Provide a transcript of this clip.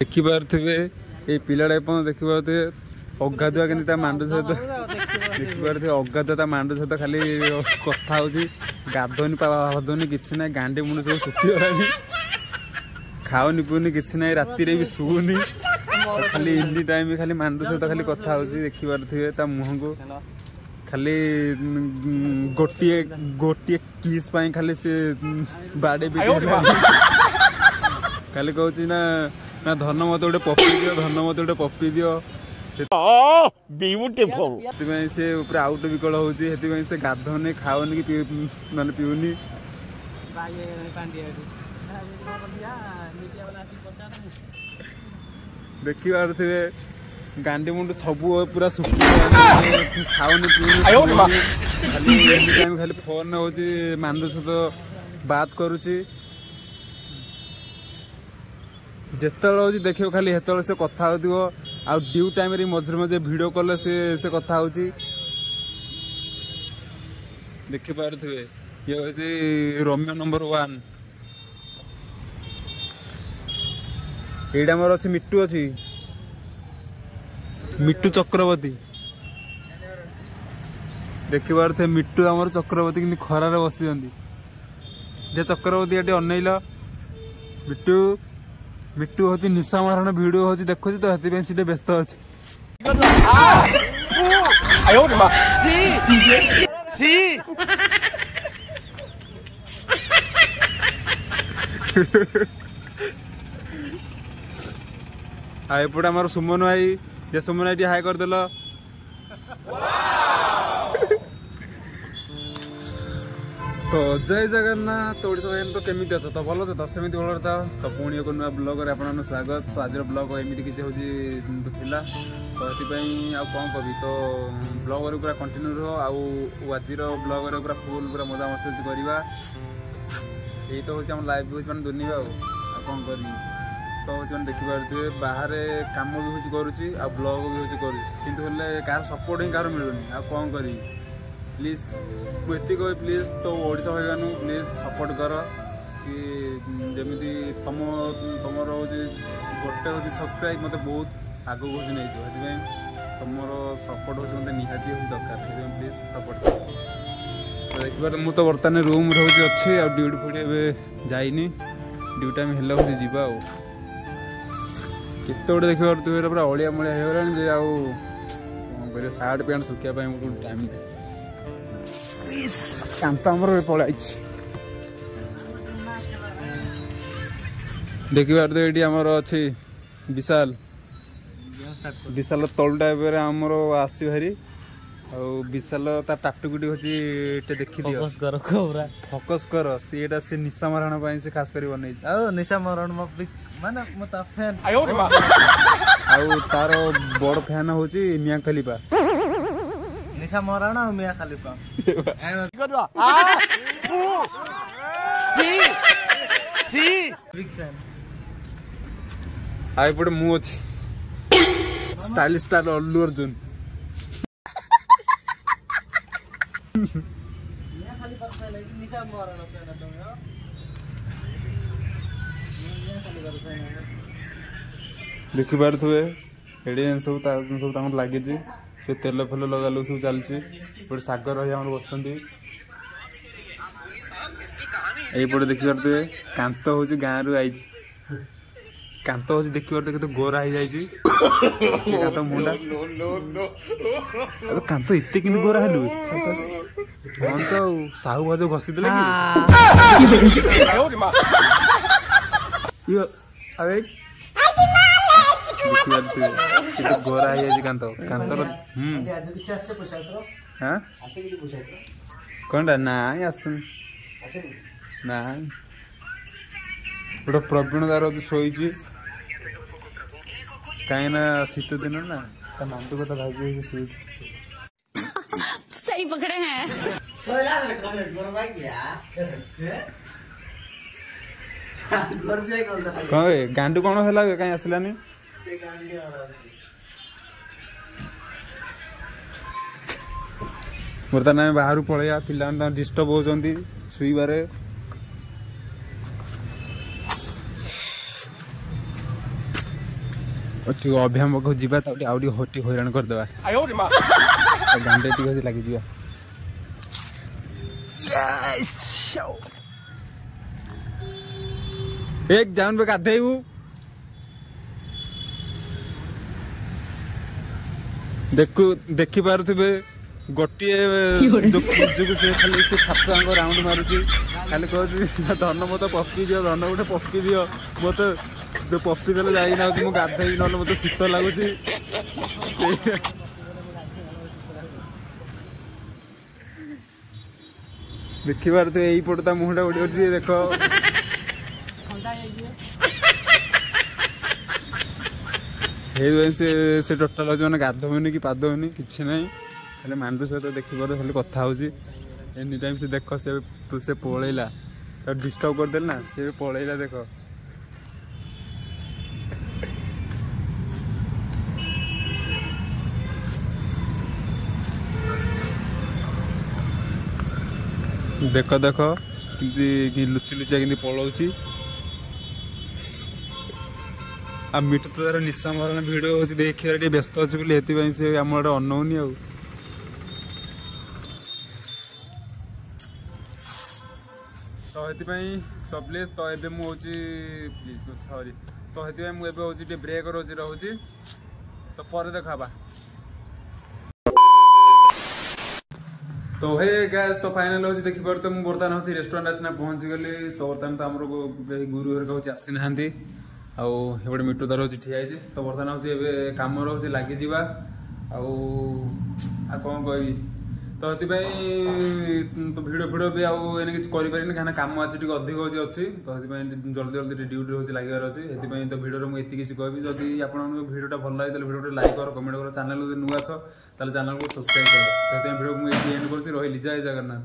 देखिपे ये पिलाटा देखिपे अगाधुआ के मांड सहित देखिपे अगाधुआ मांड सहित खाली कथा गाधोनी पाधोनी कि ना गांडी मुंड सब सुखीगला खाऊनी पीऊनी कि ना राति भी शुनी खाली एनी टाइम खाली मांड सहित खाली कथा देखिपे मुह को खाली गोटे गोटे किस खाली से बाड़े भी खाली कहूँ ना धन मत गोटे पपी दियो धन मत गोटे पपी दियो से आउट विकल होती से गाधोनी खाओनी कि माने पीऊनी देखी पारे गांडी मुंड सब पूरा सुखी खाओनी पीऊनी खाली फोन हो मानू सहित बात करुची जिते देखियो खाली हेतु से कथा हो ड्यू टाइम मझे मझे वीडियो कॉल से कथा हो देखिपे ये हूँ रोमियो नंबर 1 एटा मोर अच्छी मिट्टू अच्छी मिट्टू चक्रवर्ती देखिपे मिट्टू आमर चक्रवर्ती कि खरार बसी चक्रवर्ती ये अनैल मिट्टू मिट्टू हूँ निशा मारण वीडियो हूँ देखुची तो से व्यस्त अच्छे एपटे आम सुमन भाई जे सुमन भाई हाई करदेल तो जय जगन्नाथ ओडिशा भाई तो केमी अच्छ तो भल तो सेमती भल था तो पुणी एक नुआ ब्लॉग आप स्वागत तो आज ब्लॉग एमती किसी हूँ थिला तो ये कौन कवि तो ब्लॉग पूरा कंटिन्यू रह आज ब्लॉग पूरा फुल पूरा मजा मस्ती करवा यही तो हूँ लाइफ हूँ मैंने दुनिया कौन कर तो हूँ देखिपे बाहर कम भी हूँ करुच्ची आ ब्लॉग भी हूँ करुच्ची कह सपोर्ट ही कह मिलूनी आ कौन करी प्लीज मुझे कह प्लीज तो ओडिशा भाई मानू प्लीज सपोर्ट कर कि जमी तुम तुम गोटे हूँ सब्सक्राइब मत बहुत आगे हूँ नहीं तुम सपोर्ट हूँ मतलब निहाती हूँ दरकार प्लीज सपोर्ट कर तो देखिए मुझे तो बर्तमान रूम रोज अच्छे आ ड्यूटी फुटी जाइनी ड्यूटी टाइम है हूँ जावा केत गोटे देखिए पूरा अलिया मलिया हो गला कौन कर सार्ट पैंट सुखापी टाइम कांत आमर पलाई देखिए ये आमर अच्छी विशाल विशाल तल टाइप आमर आसरी आ विशाल टाटुकुटी हूँ देखी फोकस कर सी निशा मारण से खास कर बन निशा मारण तार बड़ फैन हूँ मियां खलीफा निशा मारण मियां खलीफा आईपटे मु अच्छी स्टाइलिश स्टार अल्लू अर्जुन देखिपे ये सब लगे से तेल फेल लगा लो सब चलती सागर रही बस यहीपटे देखिपे कांत हूँ गाँव रु आई कांत हूँ देखिपे केते गोरा हो जाए कांत मुंडा कांत एत कि गोरा हेलु हाँ तो साहू भाज घसी दे गोरा है कांत कांतर कौन ना आसन ना गोटे प्रवीण तार शोई कहीं शीत दिन ना मांडू कथा भाई शोई सही पकड़े हैं कौन गांडू कौन है कहीं आसलानी बर्तमान बाहर पलैया पिला डिस्टर्ब होती शुईबारे अभियान पाक जावा आउटी हैरान करदे गांडे टी लगी एक जान गाधेबू देखी पारे गोटे जो से खाली से छाप राउंड मारुची खाली कह धन मत पपी दियो धन गोटे पपी दियो मत जो पपी देले जाइना मु गाधे ना मत शीत लगुच देखी पारे यही पटे मुहटा उड़ी देख से टोटाल हूँ मैंने गाधोनी कि पादनी कि ना खाली मांडू सहित देखिपार खाली कथा होची एनी टाइम से देख से पलैला डिस्टर्ब करदे ना से पलैला देख देख देख कि लुचि लुचिया कि पलाऊँ आ मिठू तो तार निशा मरण भिड हो देखिए व्यस्त अच्छे बोली से आम अनौनी आ तो सप्लेस तो ये मुझे प्लीज सॉरी तो ये मुझे ब्रेक रोचे तो पर देखा तो हे गैस तो फाइनल हो देखी पार तो मुझे बर्तमान हूँ रेस्टोरेंट आसना पहुँची गली तो बर्तमान तो आमर गुरु हर आसी ना आउे मिठू तार हूँ ठिया तो बर्तमान हूँ कम रोचे लगी कौन कह तो ये तो भिडियो फिडियो भी आने किसी करें कहीं कम आज टे अधिक अच्छी तो जल्दी जल्दी ड्यूटी हूँ लगे अच्छे से तो भिडियो मुझे किसी कहबी जदि आप भिडियो भल लगे भिडियो लाइक कर कमेंट कर चैनल नुआ छ चैनल को सब्सक्राइब कर भिडियो मुझे एंड कर रही जय जगन्नाथ।